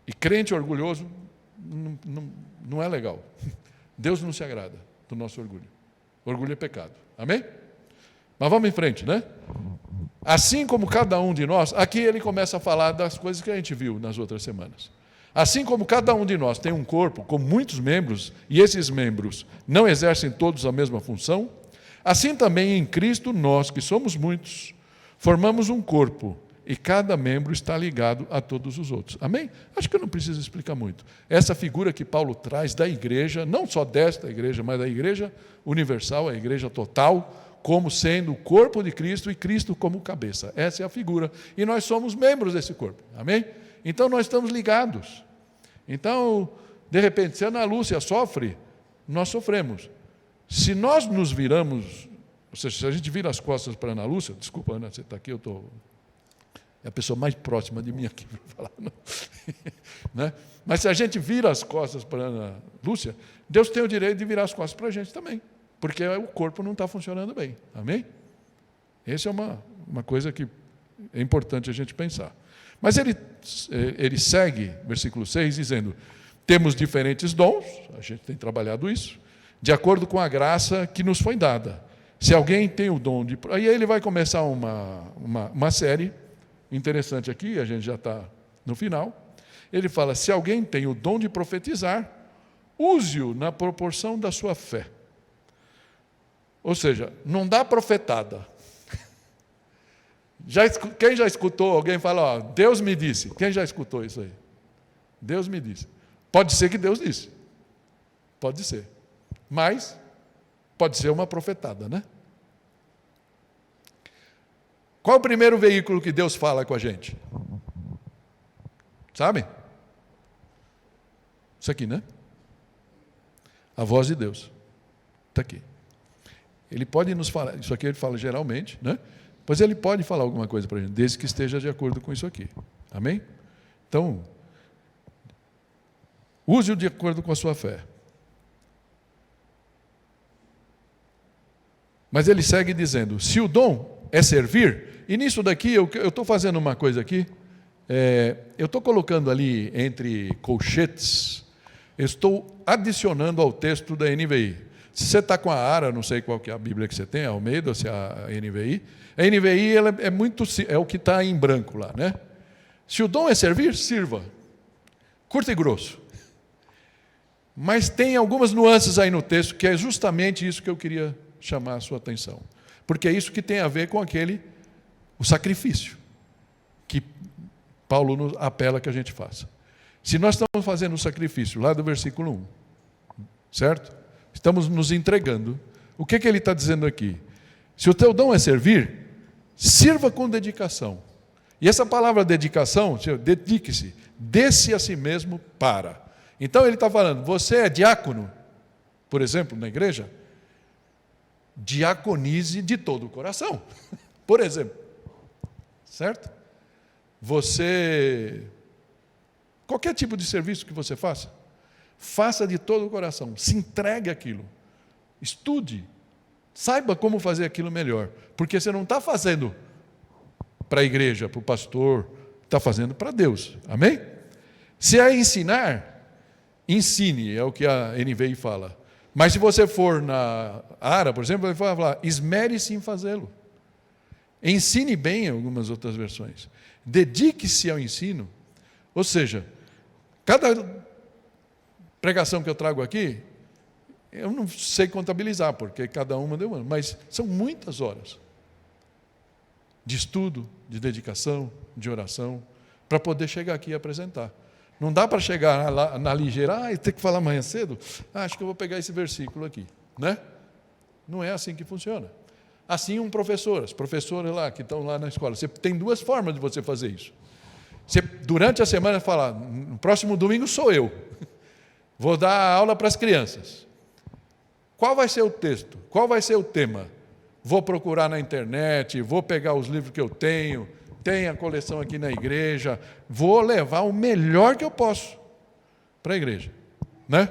E crente orgulhoso não é legal. Deus não se agrada do nosso orgulho. Orgulho é pecado. Amém? Mas vamos em frente, né? Assim como cada um de nós, aqui ele começa a falar das coisas que a gente viu nas outras semanas. Assim como cada um de nós tem um corpo com muitos membros, e esses membros não exercem todos a mesma função, assim também em Cristo nós, que somos muitos, formamos um corpo, e cada membro está ligado a todos os outros. Amém? Acho que eu não preciso explicar muito. Essa figura que Paulo traz da igreja, não só desta igreja, mas da igreja universal, a igreja total, como sendo o corpo de Cristo e Cristo como cabeça. Essa é a figura. E nós somos membros desse corpo. Amém? Então nós estamos ligados. Então, de repente, se a Ana Lúcia sofre, nós sofremos. Se nós nos viramos, ou seja, se a gente vira as costas para a Ana Lúcia, desculpa, Ana, você está aqui, é a pessoa mais próxima de mim aqui para falar, não. Né? Mas se a gente vira as costas para a Ana Lúcia, Deus tem o direito de virar as costas para a gente também, porque o corpo não está funcionando bem. Amém? Essa é uma coisa que é importante a gente pensar. Mas ele segue, versículo 6, dizendo: temos diferentes dons, a gente tem trabalhado isso, de acordo com a graça que nos foi dada. Se alguém tem o dom de... Aí ele vai começar uma série interessante aqui, a gente já está no final. Ele fala: se alguém tem o dom de profetizar, use-o na proporção da sua fé. Ou seja, não dá profetada. Quem já escutou alguém falar, Deus me disse? Quem já escutou isso aí? Deus me disse. Pode ser que Deus disse. Pode ser. Mas pode ser uma profetada, né? Qual o primeiro veículo que Deus fala com a gente? Sabe? Isso aqui, né? A voz de Deus. Está aqui. Ele pode nos falar, isso aqui ele fala geralmente, né? Pois ele pode falar alguma coisa para a gente, desde que esteja de acordo com isso aqui. Amém? Então, use-o de acordo com a sua fé. Mas ele segue dizendo, se o dom é servir, e nisso daqui, eu estou fazendo uma coisa aqui, eu estou colocando ali entre colchetes, eu estou adicionando ao texto da NVI. Se você está com a ARA, não sei qual que é a Bíblia que você tem, a Almeida ou se é a NVI. A NVI ela é o que está em branco lá, né? Se o dom é servir, sirva. Curto e grosso. Mas tem algumas nuances aí no texto que é justamente isso que eu queria chamar a sua atenção. Porque é isso que tem a ver com o sacrifício que Paulo nos apela que a gente faça. Se nós estamos fazendo o sacrifício lá do versículo 1, certo? Estamos nos entregando. O que ele está dizendo aqui? Se o teu dom é servir, sirva com dedicação. E essa palavra dedicação, dedique-se, dê-se a si mesmo para. Então ele está falando, você é diácono, por exemplo, na igreja, diaconize de todo o coração. Por exemplo, certo? Qualquer tipo de serviço que você faça, faça de todo o coração, se entregue àquilo, estude, saiba como fazer aquilo melhor, porque você não está fazendo para a igreja, para o pastor, está fazendo para Deus, amém? Se é ensinar, ensine, é o que a NVI fala, mas se você for na ARA, por exemplo, ele vai falar, esmere-se em fazê-lo, ensine bem algumas outras versões, dedique-se ao ensino, ou seja, cada pregação que eu trago aqui, eu não sei contabilizar, porque cada uma deu uma, mas são muitas horas de estudo, de dedicação, de oração, para poder chegar aqui e apresentar. Não dá para chegar lá, na ligeira, tem que falar amanhã cedo, acho que eu vou pegar esse versículo aqui, né? Não é assim que funciona. Assim as professoras lá, que estão lá na escola, você tem duas formas de você fazer isso. Você, durante a semana, fala, no próximo domingo sou eu. Vou dar aula para as crianças. Qual vai ser o texto? Qual vai ser o tema? Vou procurar na internet, vou pegar os livros que eu tenho a coleção aqui na igreja, vou levar o melhor que eu posso para a igreja. Né?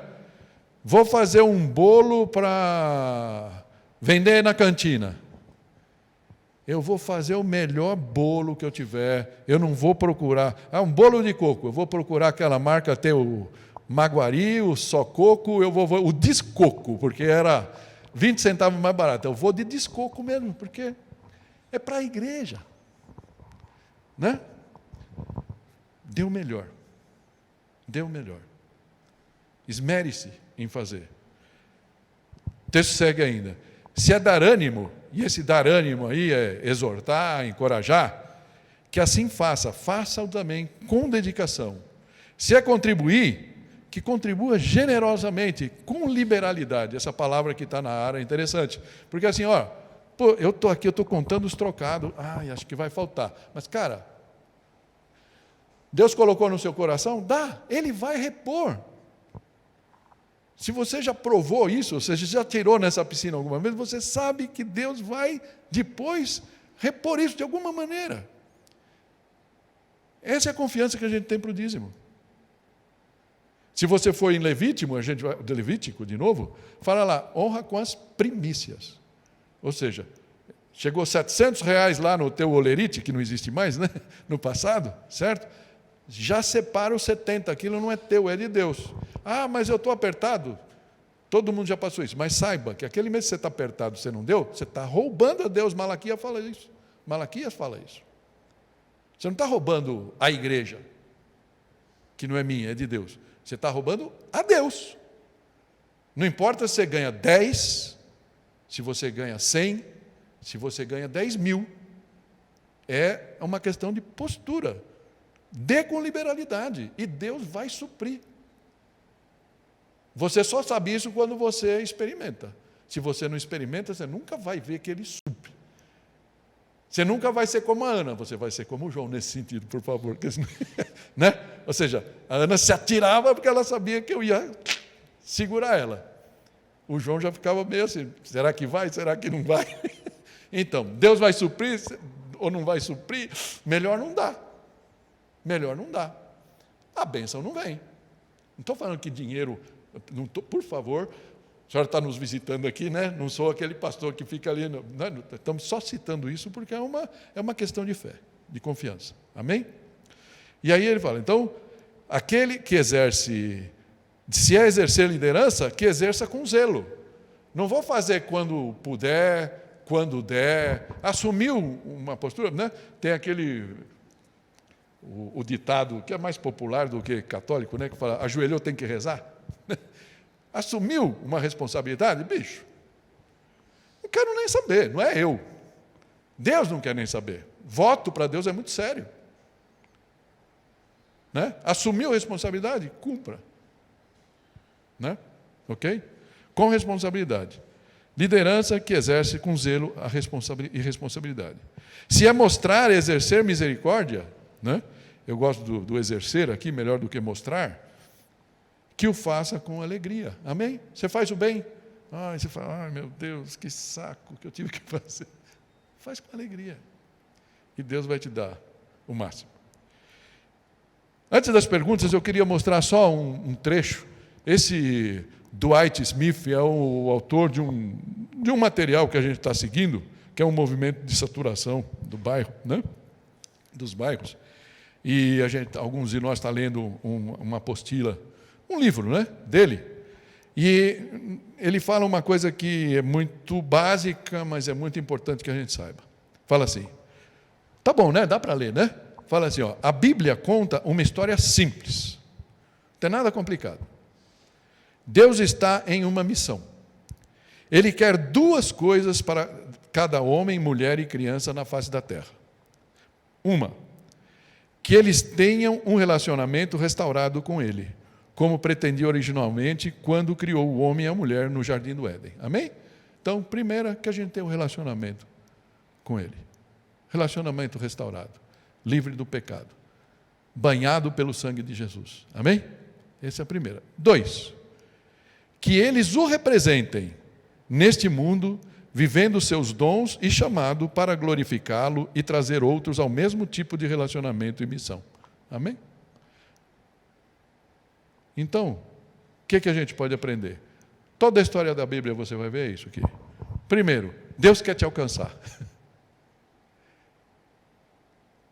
Vou fazer um bolo para vender na cantina. Eu vou fazer o melhor bolo que eu tiver. Eu não vou procurar... um bolo de coco. Eu vou procurar aquela marca, tem o Maguari, o Só Coco, o Descoco, porque era 20 centavos mais barato. Eu vou de Descoco mesmo, porque é para a igreja. Né? Dê o melhor. Dê o melhor. Esmere-se em fazer. O texto segue ainda. Se é dar ânimo, e esse dar ânimo aí é exortar, encorajar, que assim faça-o também com dedicação. Se é contribuir, que contribua generosamente, com liberalidade. Essa palavra que está na área é interessante. Porque assim, eu estou aqui, eu estou contando os trocados, acho que vai faltar. Mas, cara, Deus colocou no seu coração? Dá, Ele vai repor. Se você já provou isso, ou seja, já tirou nessa piscina alguma vez, você sabe que Deus vai depois repor isso de alguma maneira. Essa é a confiança que a gente tem para o dízimo. Se você for em Levítico, Levítico de novo, fala lá, honra com as primícias. Ou seja, chegou R$700 lá no teu olerite, que não existe mais, né? No passado, certo? Já separa os 70, aquilo não é teu, é de Deus. Mas eu estou apertado. Todo mundo já passou isso. Mas saiba que aquele mês que você está apertado, você não deu, você está roubando a Deus. Malaquias fala isso. Malaquias fala isso. Você não está roubando a igreja, que não é minha, é de Deus. Você está roubando a Deus. Não importa se você ganha 10, se você ganha 100, se você ganha 10 mil. É uma questão de postura. Dê com liberalidade e Deus vai suprir. Você só sabe isso quando você experimenta. Se você não experimenta, você nunca vai ver que Ele supre. Você nunca vai ser como a Ana, você vai ser como o João nesse sentido, por favor. Né? Ou seja, a Ana se atirava porque ela sabia que eu ia segurar ela. O João já ficava meio assim, será que vai, será que não vai? Então, Deus vai suprir ou não vai suprir? Melhor não dá. Melhor não dá. A bênção não vem. Não estou falando que dinheiro, por favor, a senhora está nos visitando aqui, né? Não sou aquele pastor que fica ali, estamos só citando isso porque é uma questão de fé, de confiança. Amém? E aí ele fala, então, aquele que exerce, se é exercer liderança, que exerça com zelo. Não vou fazer quando puder, quando der. Assumiu uma postura, né? Tem aquele... O ditado, que é mais popular do que católico, né, que fala, ajoelhou, tem que rezar. Assumiu uma responsabilidade, bicho. Não quero nem saber, não é eu. Deus não quer nem saber. Voto para Deus é muito sério. Né? Assumiu a responsabilidade, cumpra. Né? Ok? Com responsabilidade. Liderança que exerce com zelo a responsabilidade. Se é mostrar, exercer misericórdia, né? Eu gosto do exercer aqui, melhor do que mostrar, que o faça com alegria. Amém? Você faz o bem. Você fala, meu Deus, que saco que eu tive que fazer. Faz com alegria. E Deus vai te dar o máximo. Antes das perguntas, eu queria mostrar só um trecho. Esse Dwight Smith é o autor de um material que a gente está seguindo, que é um movimento de saturação do bairro, né? Dos bairros. E alguns de nós estão lendo uma apostila, um livro, né, dele. E ele fala uma coisa que é muito básica, mas é muito importante que a gente saiba. Fala assim, tá bom, né? Dá para ler, né? Fala assim, a Bíblia conta uma história simples. Não tem nada complicado. Deus está em uma missão. Ele quer duas coisas para cada homem, mulher e criança na face da terra. Uma, que eles tenham um relacionamento restaurado com Ele, como pretendia originalmente quando criou o homem e a mulher no Jardim do Éden. Amém? Então, primeiro, que a gente tenha um relacionamento com Ele. Relacionamento restaurado, livre do pecado. banhado pelo sangue de Jesus. Amém? Essa é a primeira. 2, que eles o representem neste mundo, vivendo seus dons e chamado para glorificá-lo e trazer outros ao mesmo tipo de relacionamento e missão. Amém? Então, o que a gente pode aprender? Toda a história da Bíblia você vai ver isso aqui. Primeiro, Deus quer te alcançar.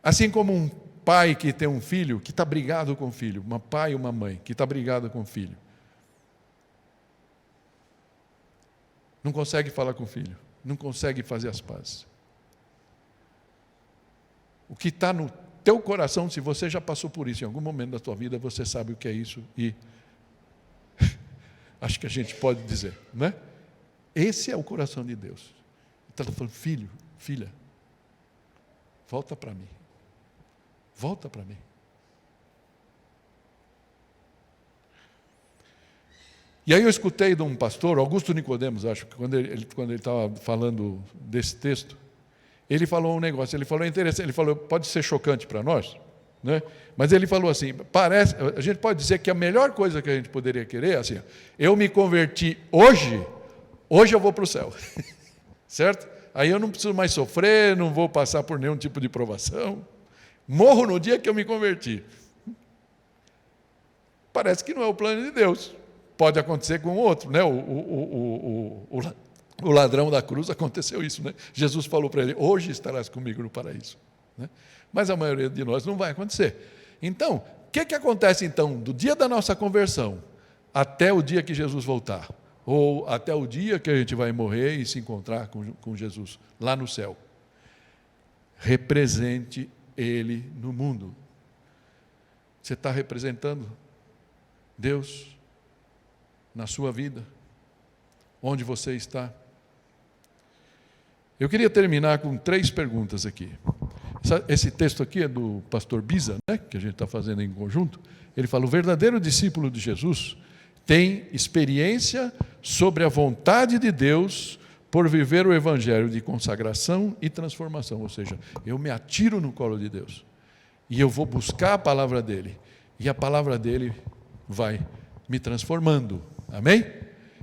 Assim como um pai que tem um filho que está brigado com o filho, uma pai e uma mãe que está brigado com o filho, não consegue falar com o filho, não consegue fazer as pazes. O que está no teu coração, se você já passou por isso em algum momento da tua vida, você sabe o que é isso e acho que a gente pode dizer, não é? Esse é o coração de Deus. Então ele falou, filho, filha, volta para mim. Volta para mim. E aí eu escutei de um pastor, Augusto Nicodemos, acho que quando ele estava falando desse texto, ele falou um negócio, ele falou interessante, ele falou, pode ser chocante para nós, né? Mas ele falou assim, a gente pode dizer que a melhor coisa que a gente poderia querer é assim, eu me converti hoje eu vou para o céu, certo? Aí eu não preciso mais sofrer, não vou passar por nenhum tipo de provação, morro no dia que eu me converti. Parece que não é o plano de Deus. Pode acontecer com outro, né? O ladrão da cruz aconteceu isso, né? Jesus falou para ele, hoje estarás comigo no paraíso, né? Mas a maioria de nós não vai acontecer. Então, o que acontece então do dia da nossa conversão até o dia que Jesus voltar? Ou até o dia que a gente vai morrer e se encontrar com Jesus lá no céu? Represente Ele no mundo. Você está representando Deus na sua vida, onde você está? Eu queria terminar com 3 perguntas aqui. Esse texto aqui é do pastor Biza, né, que a gente está fazendo em conjunto. Ele fala, o verdadeiro discípulo de Jesus tem experiência sobre a vontade de Deus por viver o evangelho de consagração e transformação. Ou seja, eu me atiro no colo de Deus e eu vou buscar a palavra dele. E a palavra dele vai me transformando. Amém?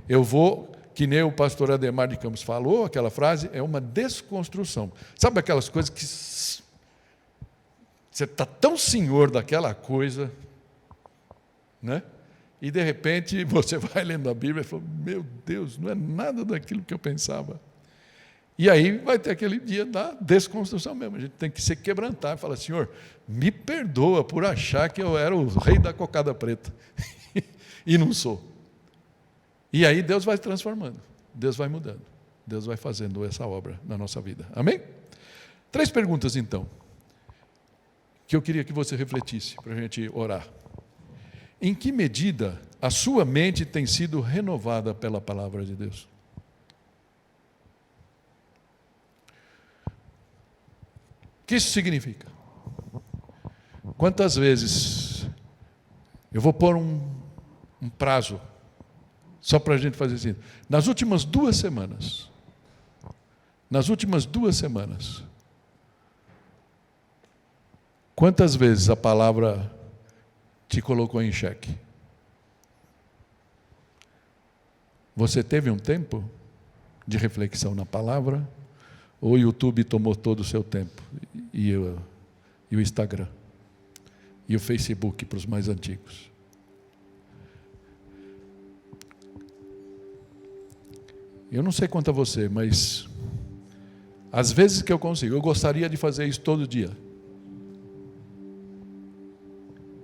Eu vou, que nem o pastor Ademar de Campos falou, aquela frase, é uma desconstrução. Sabe aquelas coisas que você está tão senhor daquela coisa, né? E de repente você vai lendo a Bíblia e fala, meu Deus, não é nada daquilo que eu pensava. E aí vai ter aquele dia da desconstrução mesmo. A gente tem que se quebrantar e falar, Senhor, me perdoa por achar que eu era o rei da cocada preta. E não sou. E aí Deus vai transformando, Deus vai mudando, Deus vai fazendo essa obra na nossa vida. Amém? 3 perguntas então, que eu queria que você refletisse para a gente orar. Em que medida a sua mente tem sido renovada pela palavra de Deus? O que isso significa? Quantas vezes, eu vou pôr um prazo, só para a gente fazer assim, nas últimas 2 semanas, quantas vezes a palavra te colocou em xeque? Você teve um tempo de reflexão na palavra, ou o YouTube tomou todo o seu tempo, e o Instagram, e o Facebook para os mais antigos? Eu não sei quanto a você, mas às vezes que eu consigo, eu gostaria de fazer isso todo dia.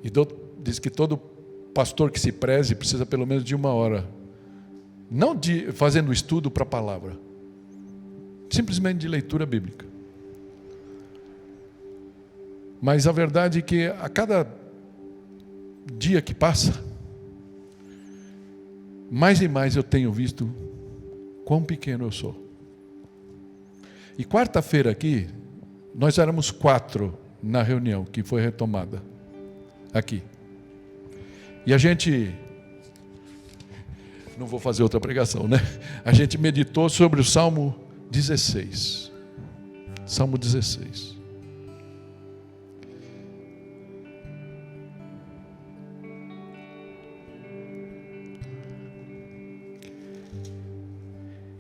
E diz que todo pastor que se preze precisa pelo menos de 1 hora. Não de fazendo estudo para a palavra, simplesmente de leitura bíblica. Mas a verdade é que a cada dia que passa, mais e mais eu tenho visto quão pequeno eu sou. E quarta-feira aqui, nós éramos 4 na reunião que foi retomada aqui. E a gente, não vou fazer outra pregação, né? A gente meditou sobre o Salmo 16. Salmo 16.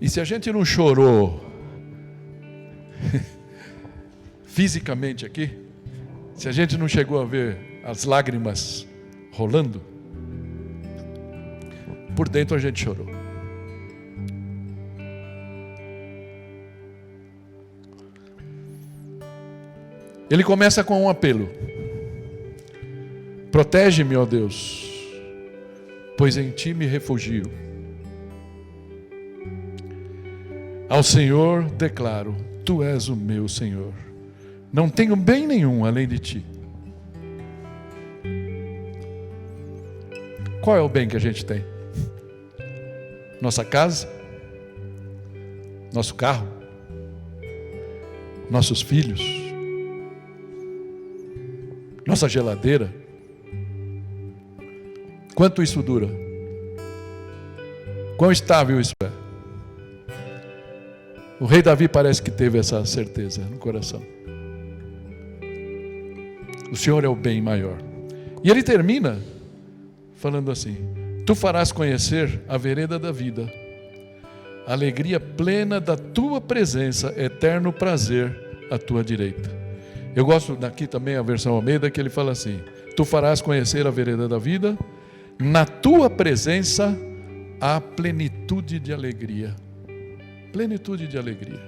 E se a gente não chorou fisicamente aqui, se a gente não chegou a ver as lágrimas rolando, por dentro a gente chorou. Ele começa com um apelo: protege-me, ó Deus, pois em ti me refugio. Ao Senhor declaro: tu és o meu Senhor. Não tenho bem nenhum além de ti. Qual é o bem que a gente tem? Nossa casa? Nosso carro? Nossos filhos? Nossa geladeira? Quanto isso dura? Quão estável isso é? O rei Davi parece que teve essa certeza no coração. O Senhor é o bem maior. E ele termina falando assim: tu farás conhecer a vereda da vida, a alegria plena da tua presença, eterno prazer à tua direita. Eu gosto daqui também a versão Almeida, que ele fala assim: tu farás conhecer a vereda da vida, na tua presença há plenitude de alegria. Plenitude de alegria.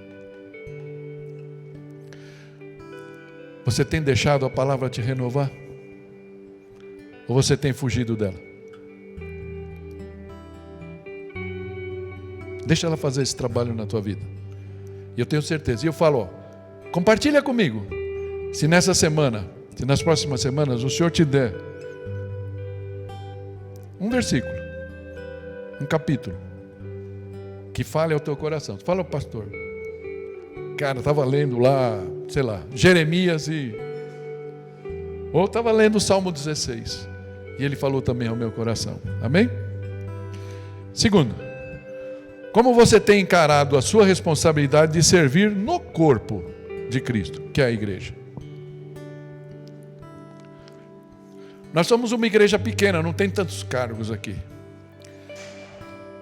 Você tem deixado a palavra te renovar? Ou você tem fugido dela? Deixa ela fazer esse trabalho na tua vida. E eu tenho certeza. E eu falo, compartilha comigo. Se nessa semana, se nas próximas semanas o Senhor te der um versículo, um capítulo, que fale ao teu coração. Fala, pastor. Cara, estava lendo lá, sei lá, Jeremias ou estava lendo o Salmo 16. E ele falou também ao meu coração. Amém? Segundo, como você tem encarado a sua responsabilidade de servir no corpo de Cristo, que é a igreja? Nós somos uma igreja pequena, não tem tantos cargos aqui.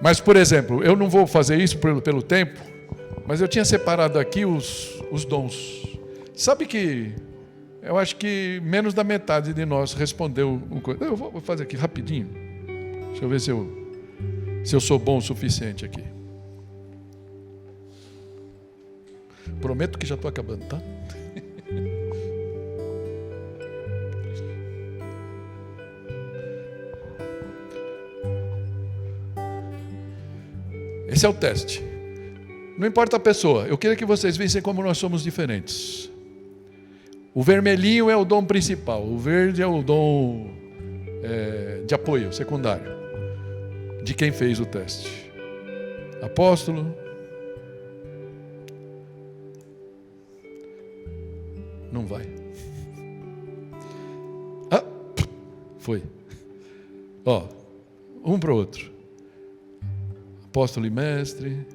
Mas, por exemplo, eu não vou fazer isso pelo tempo, mas eu tinha separado aqui os dons. Sabe que eu acho que menos da metade de nós respondeu. Eu vou fazer aqui rapidinho. Deixa eu ver se eu sou bom o suficiente aqui. Prometo que já estou acabando, tá? Esse é o teste. Não importa a pessoa, eu queria que vocês vissem como nós somos diferentes. O vermelhinho é o dom principal, o verde é o dom de apoio, secundário, de quem fez o teste. Apóstolo. Não vai. Foi. Um para o outro. Apóstolo e mestre,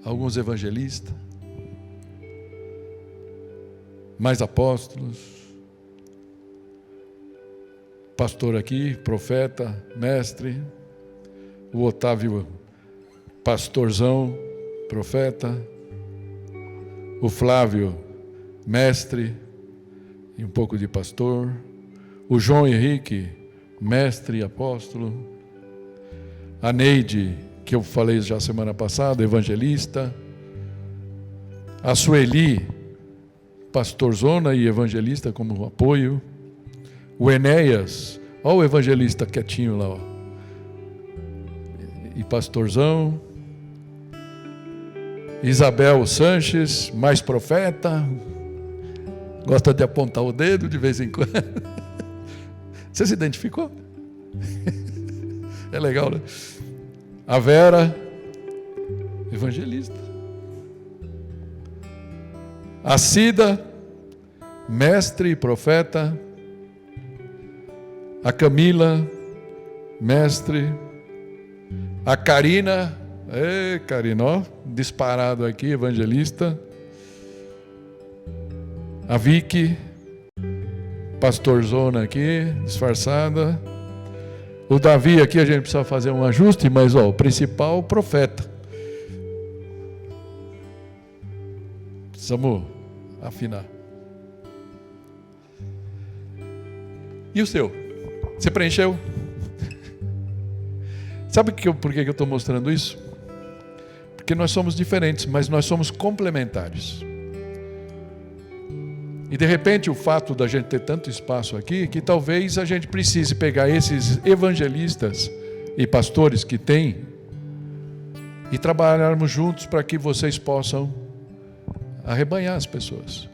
alguns evangelistas, mais apóstolos, pastor aqui, profeta, mestre, o Otávio, pastorzão, profeta, o Flávio, mestre e um pouco de pastor, o João Henrique, mestre e apóstolo, a Neide, que eu falei já semana passada, evangelista, a Sueli, pastorzona e evangelista como apoio, o Enéas, olha o evangelista quietinho lá, e pastorzão, Isabel Sanches, mais profeta, gosta de apontar o dedo de vez em quando. Você se identificou? É legal, né? A Vera, evangelista. A Cida, mestre e profeta. A Camila, mestre. A Karina, Karina, disparado aqui, evangelista. A Vicky, pastorzona aqui, disfarçada. O Davi aqui a gente precisa fazer um ajuste, mas o principal, profeta. Precisamos afinar. E o seu? Você preencheu? Sabe por que eu estou mostrando isso? Porque nós somos diferentes, mas nós somos complementares. E de repente o fato da gente ter tanto espaço aqui, que talvez a gente precise pegar esses evangelistas e pastores que tem e trabalharmos juntos para que vocês possam arrebanhar as pessoas.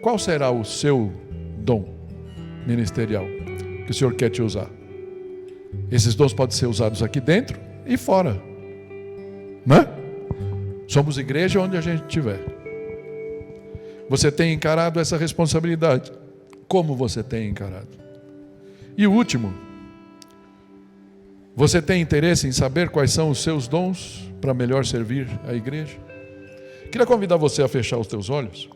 Qual será o seu dom ministerial que o Senhor quer te usar? Esses dons podem ser usados aqui dentro e fora, não é? Somos igreja onde a gente estiver. Você tem encarado essa responsabilidade? Como você tem encarado? E o último, você tem interesse em saber quais são os seus dons para melhor servir a igreja? Queria convidar você a fechar os teus olhos.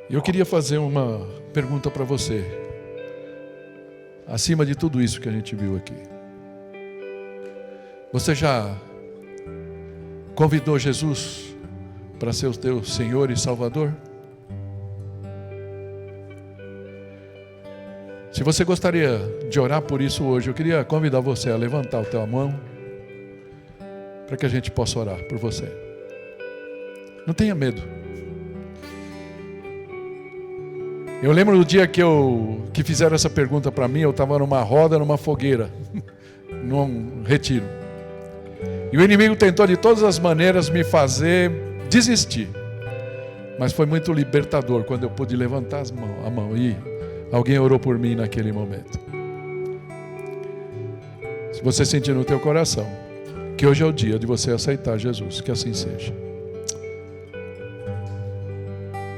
Eu queria fazer uma pergunta para você, acima de tudo isso que a gente viu aqui. Você já convidou Jesus para ser o teu Senhor e Salvador? Se você gostaria de orar por isso hoje, eu queria convidar você a levantar a tua mão para que a gente possa orar por você. Não tenha medo. Eu lembro do dia que fizeram essa pergunta para mim, eu estava numa roda, numa fogueira, num retiro. E o inimigo tentou de todas as maneiras me fazer desistir. Mas foi muito libertador quando eu pude levantar a mão e alguém orou por mim naquele momento. Se você sentir no teu coração que hoje é o dia de você aceitar Jesus, que assim seja.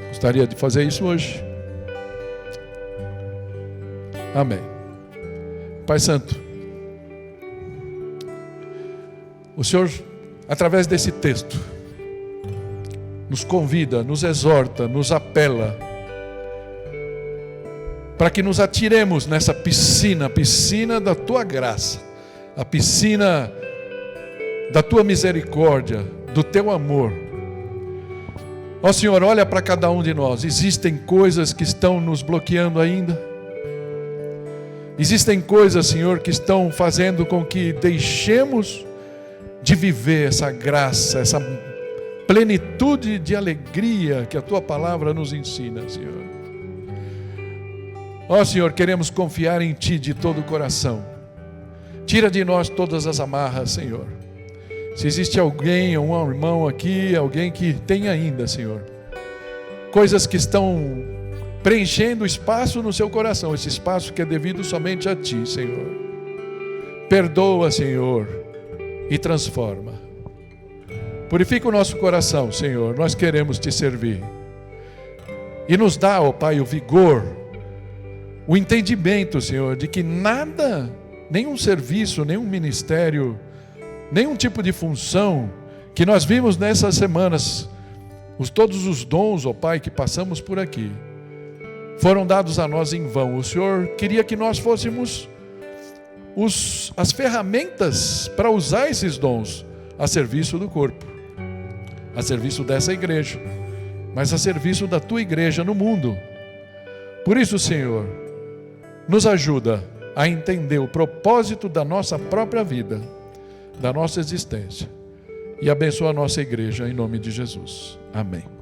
Gostaria de fazer isso hoje? Amém. Pai Santo, o Senhor, através desse texto, nos convida, nos exorta, nos apela, para que nos atiremos nessa piscina, a piscina da Tua graça, a piscina da Tua misericórdia, do Teu amor. Ó Senhor, olha para cada um de nós, existem coisas que estão nos bloqueando ainda, existem coisas, Senhor, que estão fazendo com que deixemos de viver essa graça, essa plenitude de alegria que a Tua palavra nos ensina, Senhor. Ó Senhor, queremos confiar em Ti de todo o coração. Tira de nós todas as amarras, Senhor. Se existe alguém, um irmão aqui, alguém que tem ainda, Senhor, coisas que estão preenchendo espaço no seu coração, esse espaço que é devido somente a Ti, Senhor. Perdoa, Senhor, e transforma. Purifica o nosso coração, Senhor, nós queremos Te servir. E nos dá, ó Pai, o vigor, o entendimento, Senhor, de que nada, nenhum serviço, nenhum ministério, nenhum tipo de função que nós vimos nessas semanas, todos os dons, ó Pai, que passamos por aqui, foram dados a nós em vão. O Senhor queria que nós fôssemos as ferramentas para usar esses dons a serviço do corpo, a serviço dessa igreja, mas a serviço da Tua igreja no mundo. Por isso, Senhor, nos ajuda a entender o propósito da nossa própria vida, da nossa existência, e abençoa a nossa igreja em nome de Jesus. Amém.